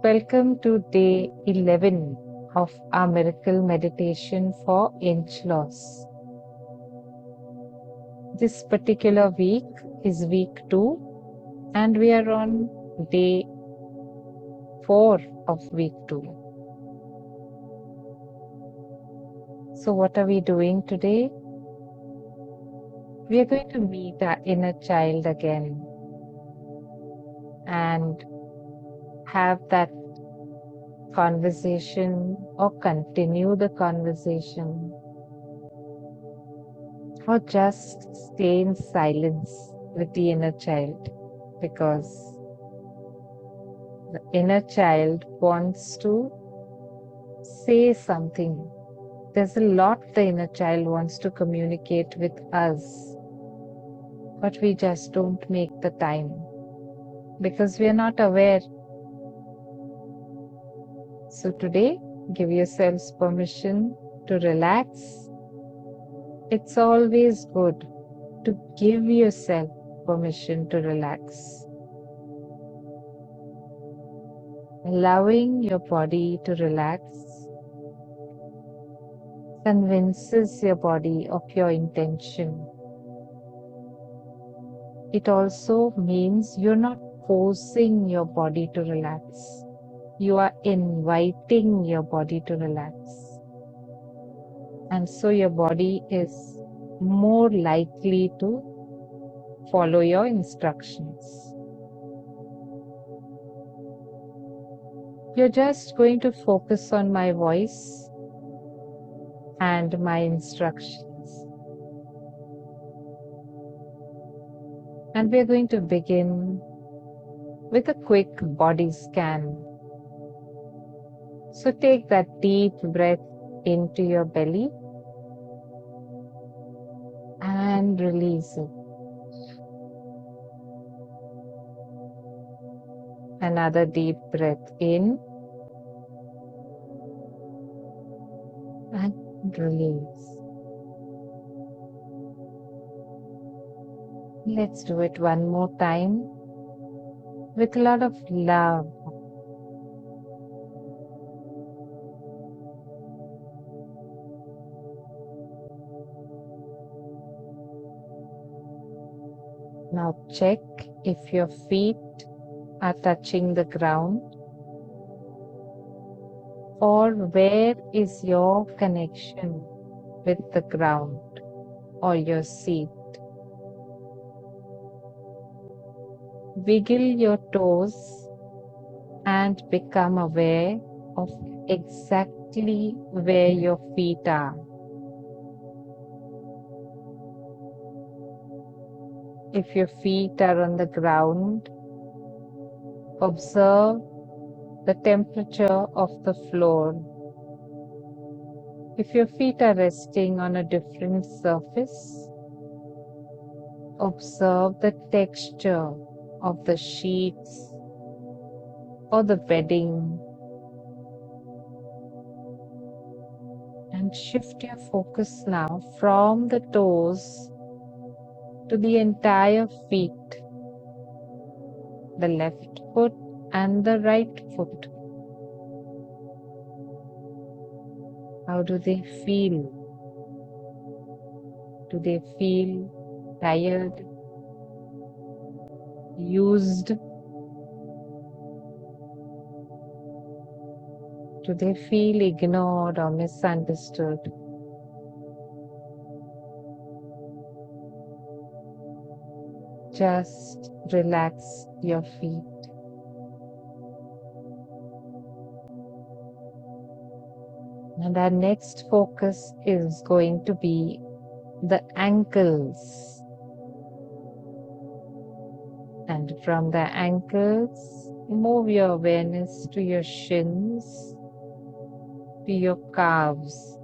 Welcome to day 11 of our miracle meditation for inch loss. This particular week is week 2 and we are on day 4 of week 2. So what are we doing today? We are going to meet our inner child again and have that conversation or continue the conversation or just stay in silence with the inner child, because the inner child wants to say something. There's a lot the inner child wants to communicate with us, but we just don't make the time because we are not aware. So today, give yourselves permission to relax. It's always good to give yourself permission to relax. Allowing your body to relax convinces your body of your intention. It also means you're not forcing your body to relax. You are inviting your body to relax. And so your body is more likely to follow your instructions. You're just going to focus on my voice and my instructions. And we're going to begin with a quick body scan. So take that deep breath into your belly and release it. Another deep breath in and release. Let's do it one more time with a lot of love. Now check if your feet are touching the ground, or where is your connection with the ground or your seat. Wiggle your toes and become aware of exactly where your feet are. If your feet are on the ground, observe the temperature of the floor. If your feet are resting on a different surface, observe the texture of the sheets or the bedding, and shift your focus now from the toes to the entire feet, the left foot and the right foot. How do they feel? Do they feel tired, used? Do they feel ignored or misunderstood? Just relax your feet. And our next focus is going to be the ankles. And from the ankles, move your awareness to your shins, to your calves.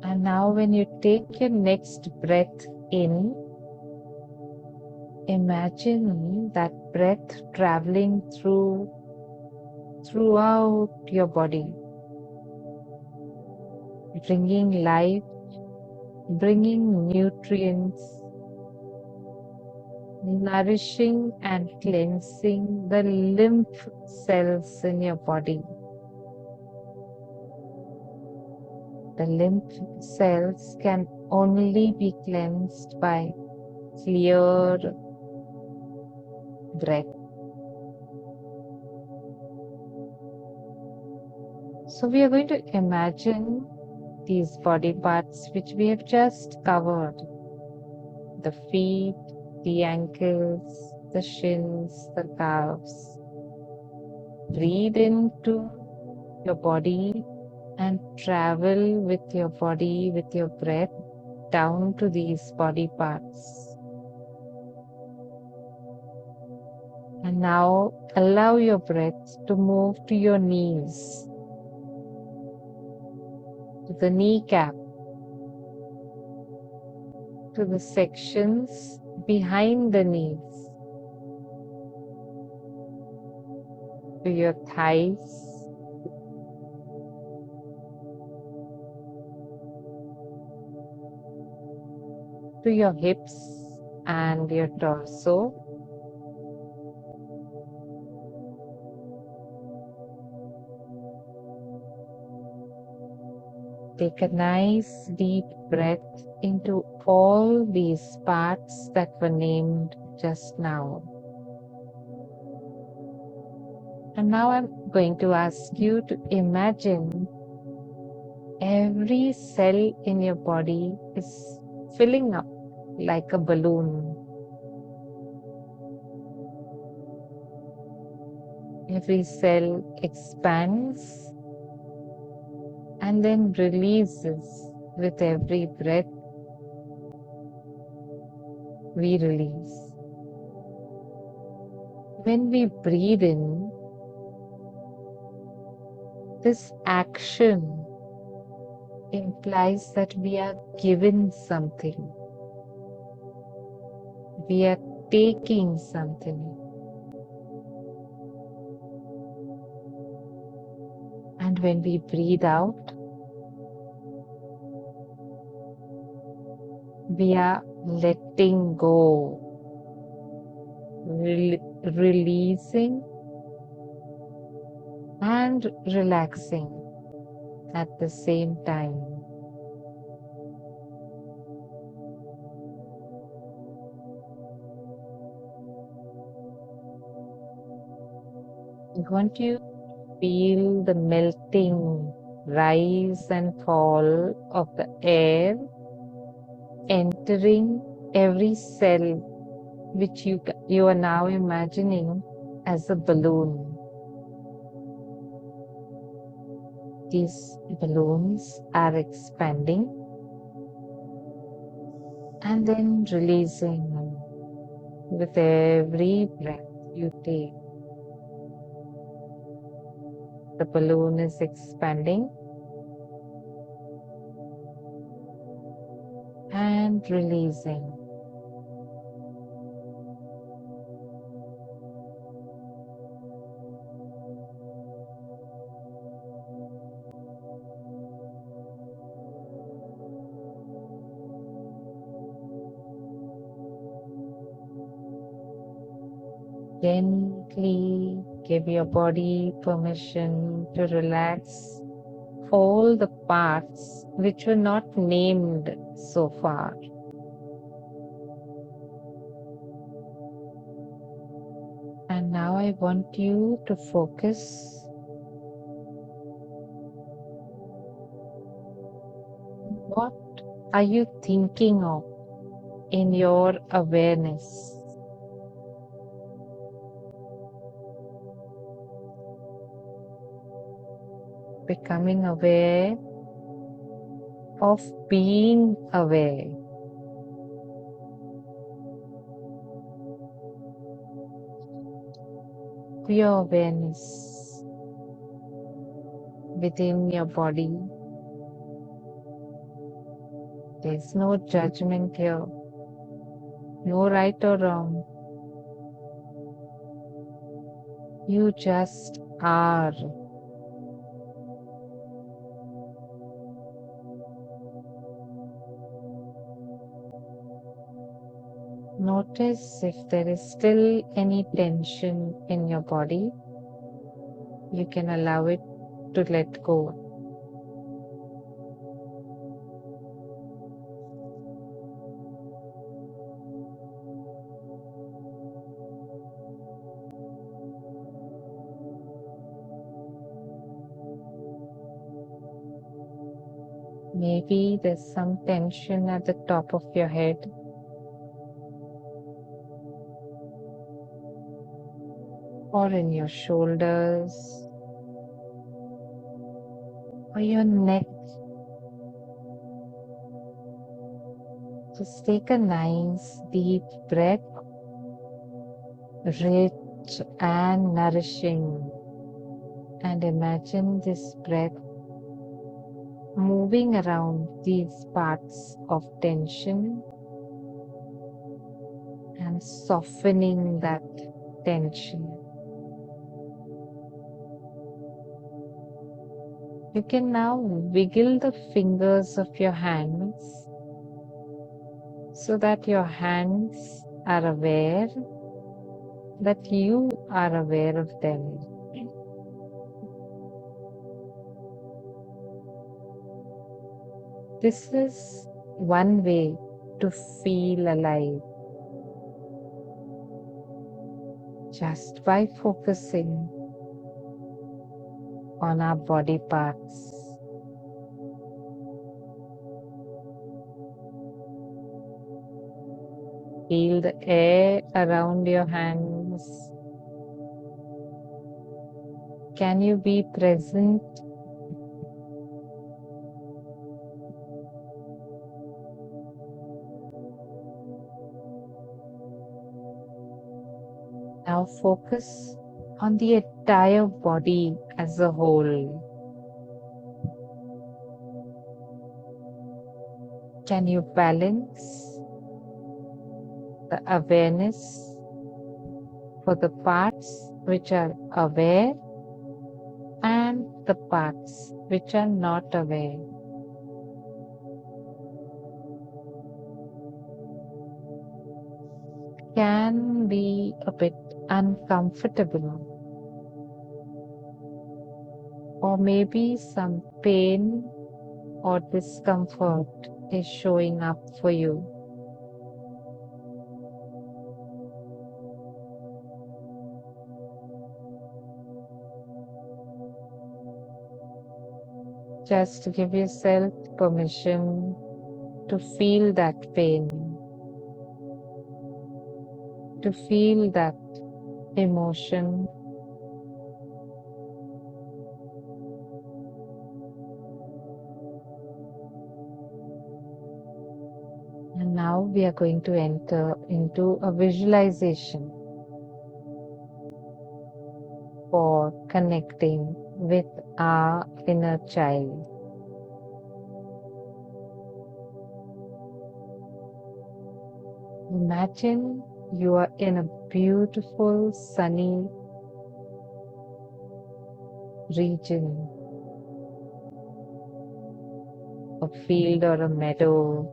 And now when you take your next breath in, imagine that breath traveling throughout your body, bringing life, bringing nutrients, nourishing and cleansing the lymph cells in your body. The lymph cells can only be cleansed by clear breath. So we are going to imagine these body parts which we have just covered. The feet, the ankles, the shins, the calves. Breathe into your body and travel with your body, with your breath, down to these body parts. And now allow your breath to move to your knees, to the kneecap, to the sections behind the knees, to your thighs, to your hips and your torso. Take a nice deep breath into all these parts that were named just now. And now I'm going to ask you to imagine every cell in your body is filling up like a balloon. Every cell expands and then releases with every breath. We release. When we breathe in, this action implies that we are given something. We are taking something. And when we breathe out, we are letting go, releasing and relaxing at the same time. I want you to feel the melting rise and fall of the air entering every cell, which you are now imagining as a balloon. These balloons are expanding and then releasing with every breath you take. The balloon is expanding and releasing. Gently give your body permission to relax all the parts which were not named so far. And now I want you to focus what are you thinking of in your awareness. Becoming aware of being aware. Your awareness within your body. There's no judgment here, no right or wrong. You just are. Notice if there is still any tension in your body. You can allow it to let go. Maybe there's some tension at the top of your head, or in your shoulders, or your neck. Just take a nice deep breath, rich and nourishing, and imagine this breath moving around these parts of tension and softening that tension. You can now wiggle the fingers of your hands so that your hands are aware that you are aware of them. This is one way to feel alive, just by focusing on our body parts. Feel the air around your hands. Can you be present? Now focus on the entire body as a whole. Can you balance the awareness for the parts which are aware and the parts which are not aware? Can be a bit uncomfortable, or maybe some pain or discomfort is showing up for you. Just give yourself permission to feel that pain, to feel that emotion. And now we are going to enter into a visualization for connecting with our inner child. Imagine you are in a beautiful sunny region, a field or a meadow.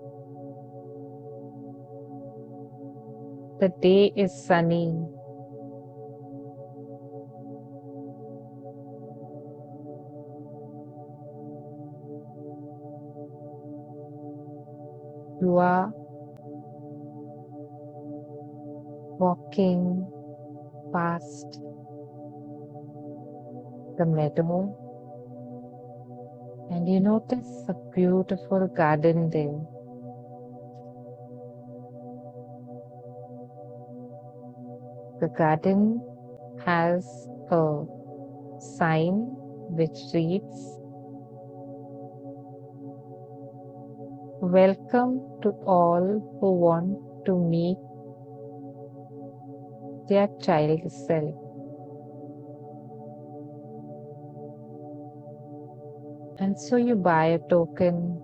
The day is sunny. You are walking past the meadow and you notice a beautiful garden there. The garden has a sign which reads, "Welcome to all who want to meet their child self." And so you buy a token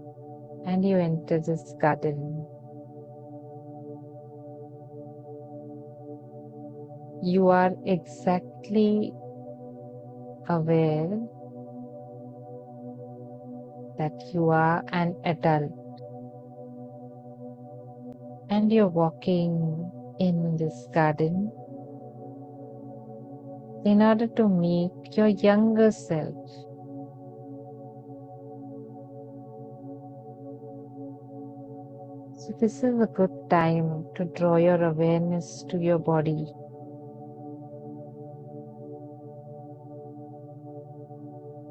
and you enter this garden. You are exactly aware that you are an adult. and you're walking in this garden in order to meet your younger self. So this is a good time to draw your awareness to your body.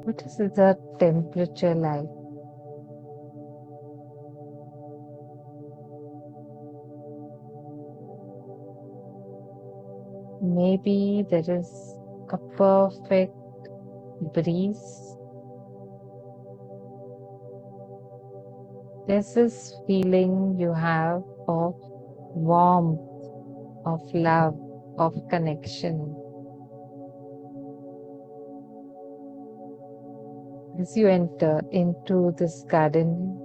What is the temperature like? Maybe there is a perfect breeze. There's this feeling you have of warmth, of love, of connection. As you enter into this garden,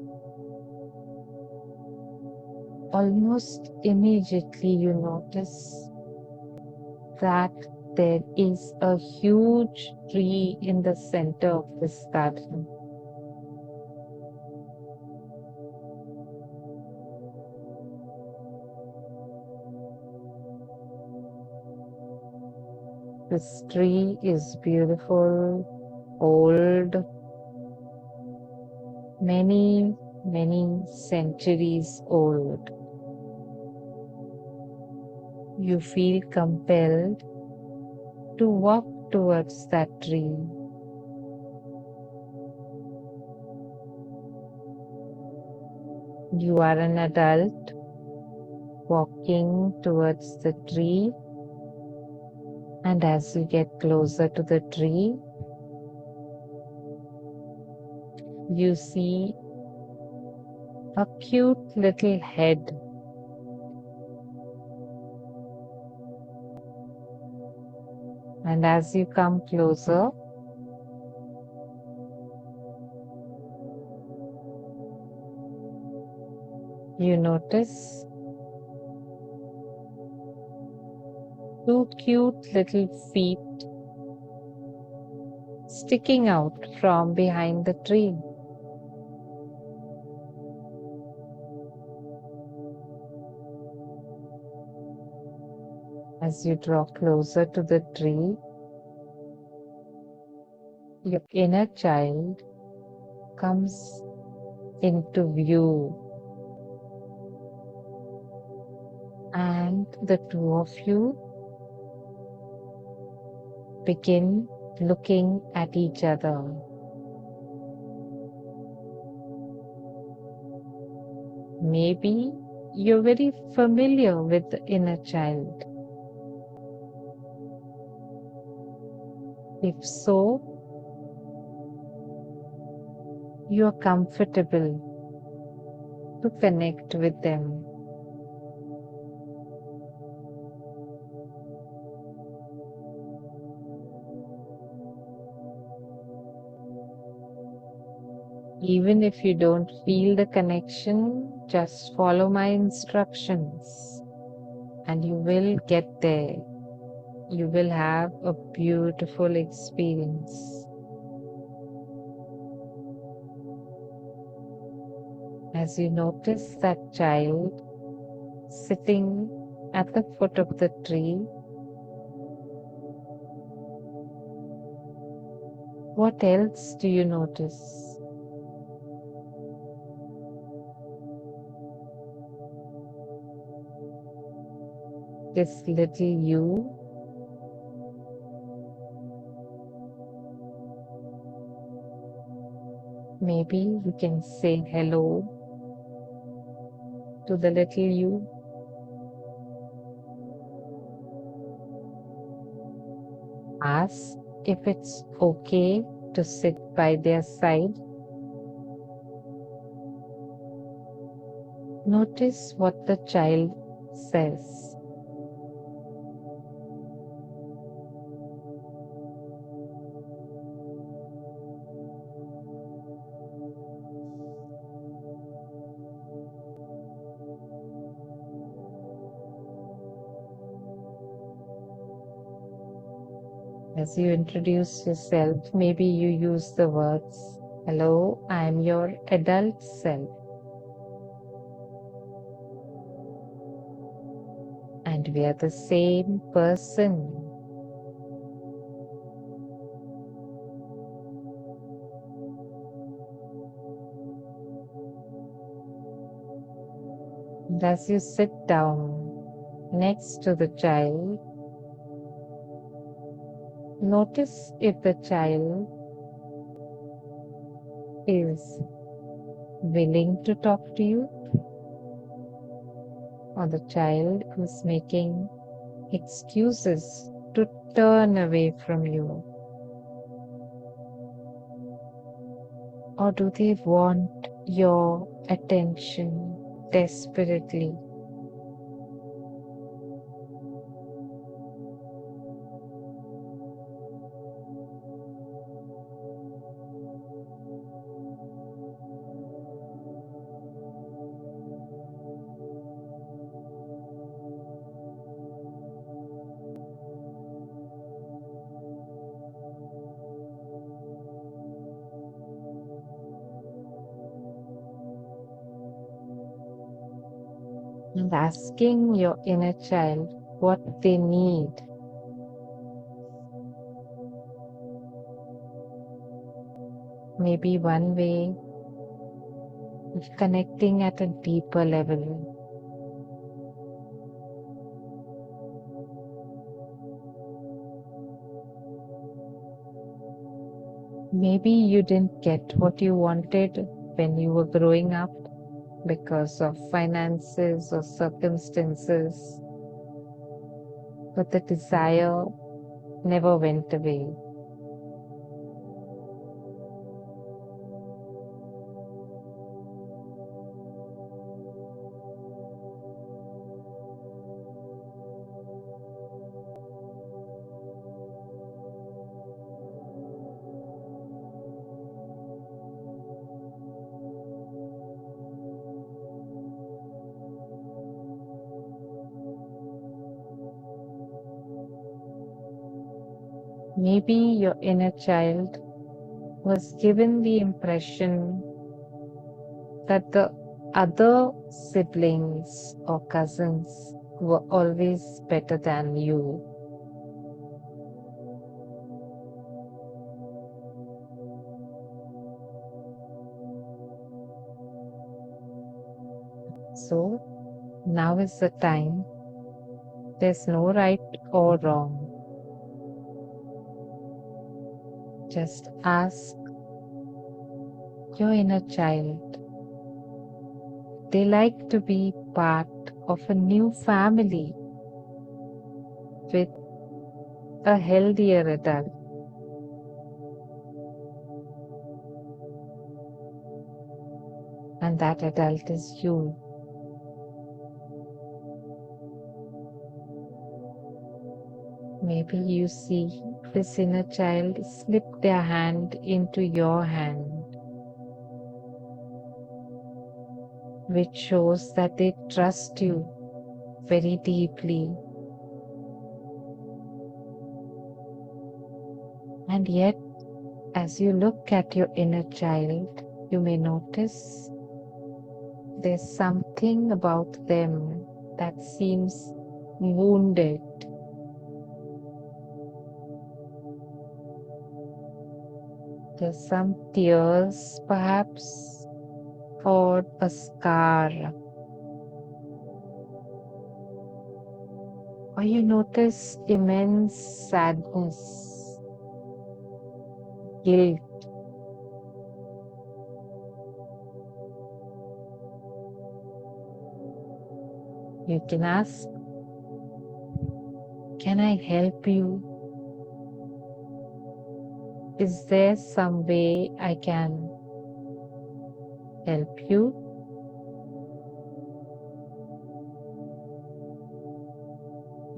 almost immediately you notice that there is a huge tree in the center of this garden. This tree is beautiful, old, many, many centuries old. You feel compelled to walk towards that tree. You are an adult walking towards the tree, and as you get closer to the tree, you see a cute little head. And as you come closer, you notice two cute little feet sticking out from behind the tree. As you draw closer to the tree, your inner child comes into view, and the two of you begin looking at each other. Maybe you're very familiar with the inner child. If so, you are comfortable to connect with them. Even if you don't feel the connection, just follow my instructions and you will get there. You will have a beautiful experience. As you notice that child sitting at the foot of the tree, what else do you notice? This little you, maybe you can say hello to the little you. Ask if it's okay to sit by their side. Notice what the child says. As you introduce yourself, maybe you use the words, "Hello, I am your adult self." and we are the same person. And as you sit down next to the child, notice if the child is willing to talk to you, or the child is making excuses to turn away from you. Or do they want your attention desperately? And asking your inner child what they need. Maybe one way of connecting at a deeper level. Maybe you didn't get what you wanted when you were growing up because of finances or circumstances, but the desire never went away. Maybe your inner child was given the impression that the other siblings or cousins were always better than you. So now is the time. There's no right or wrong. Just ask your inner child. They like to be part of a new family with a healthier adult. And that adult is you. Maybe you see this inner child slip their hand into your hand, which shows that they trust you very deeply. And yet, as you look at your inner child, you may notice there's something about them that seems wounded. There's some tears, perhaps, or a scar. Or you notice immense sadness, guilt. You can ask, can I help you? Is there some way I can help you?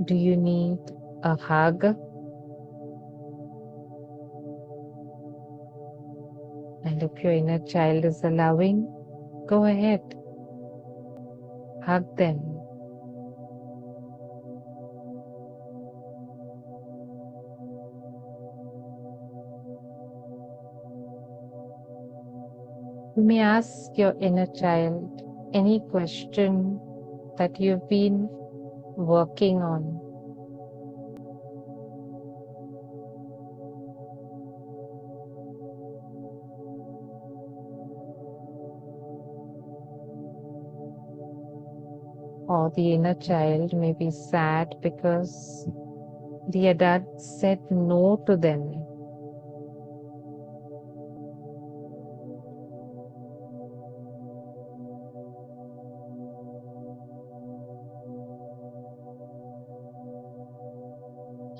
Do you need a hug? And if your inner child is allowing, go ahead. Hug them. You may ask your inner child any question that you've been working on. Or the inner child may be sad because the adult said no to them.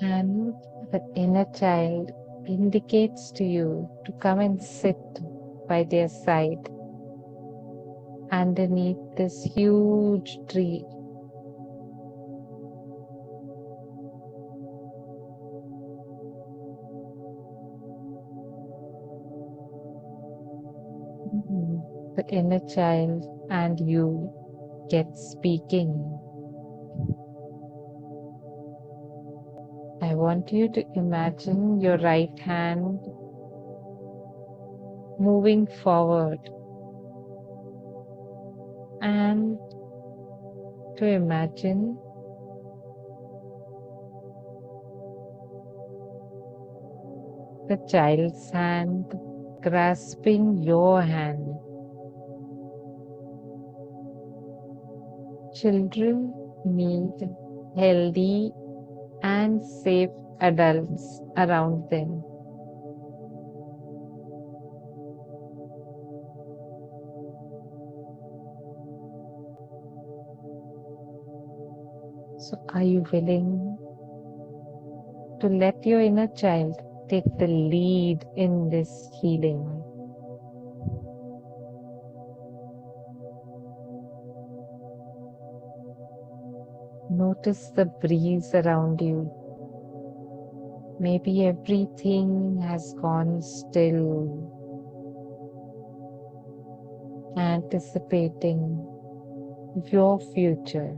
And the inner child indicates to you to come and sit by their side underneath this huge tree. The inner child and you get speaking. I want you to imagine your right hand moving forward and to imagine the child's hand grasping your hand. Children need healthy and safe adults around them. So, are you willing to let your inner child take the lead in this healing? Notice the breeze around you. Maybe everything has gone still, anticipating your future.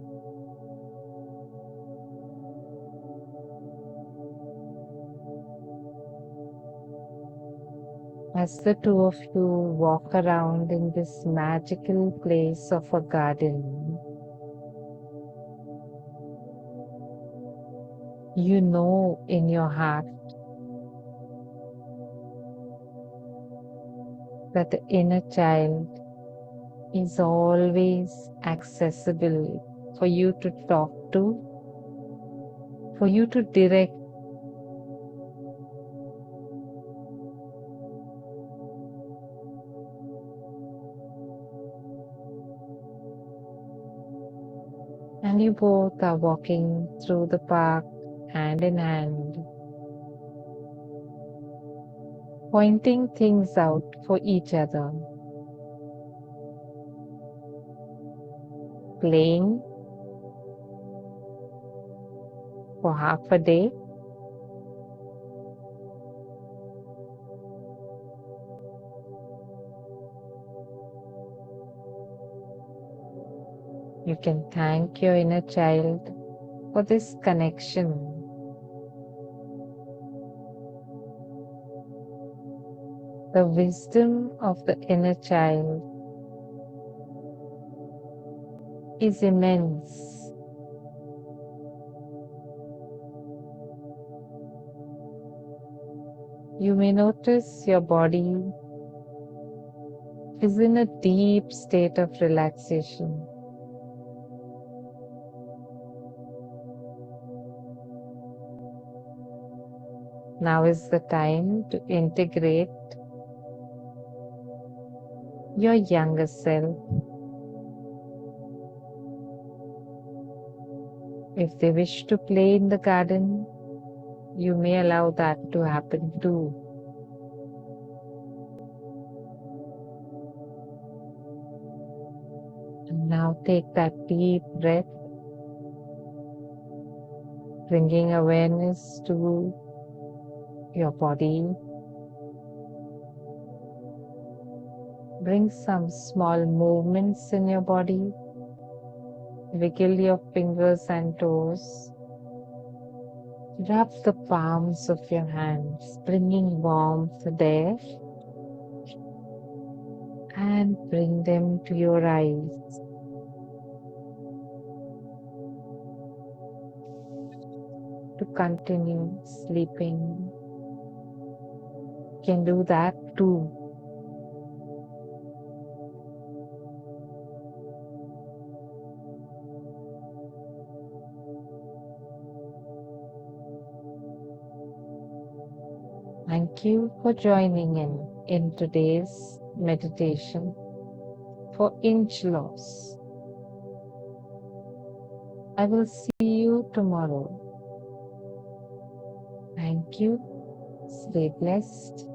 As the two of you walk around in this magical place of a garden, you know in your heart that the inner child is always accessible for you to talk to, for you to direct. And you both are walking through the park hand in hand, pointing things out for each other, playing for half a day, you can thank your inner child for this connection. The wisdom of the inner child is immense. You may notice your body is in a deep state of relaxation. Now is the time to integrate your younger self. If they wish to play in the garden, you may allow that to happen too. And now take that deep breath, bringing awareness to your body. Bring some small movements in your body. Wiggle your fingers and toes. Rub the palms of your hands, bringing warmth there. And bring them to your eyes. to continue sleeping, you can do that too. Thank you for joining in today's meditation for inch loss. I will see you tomorrow. Thank you. Stay blessed.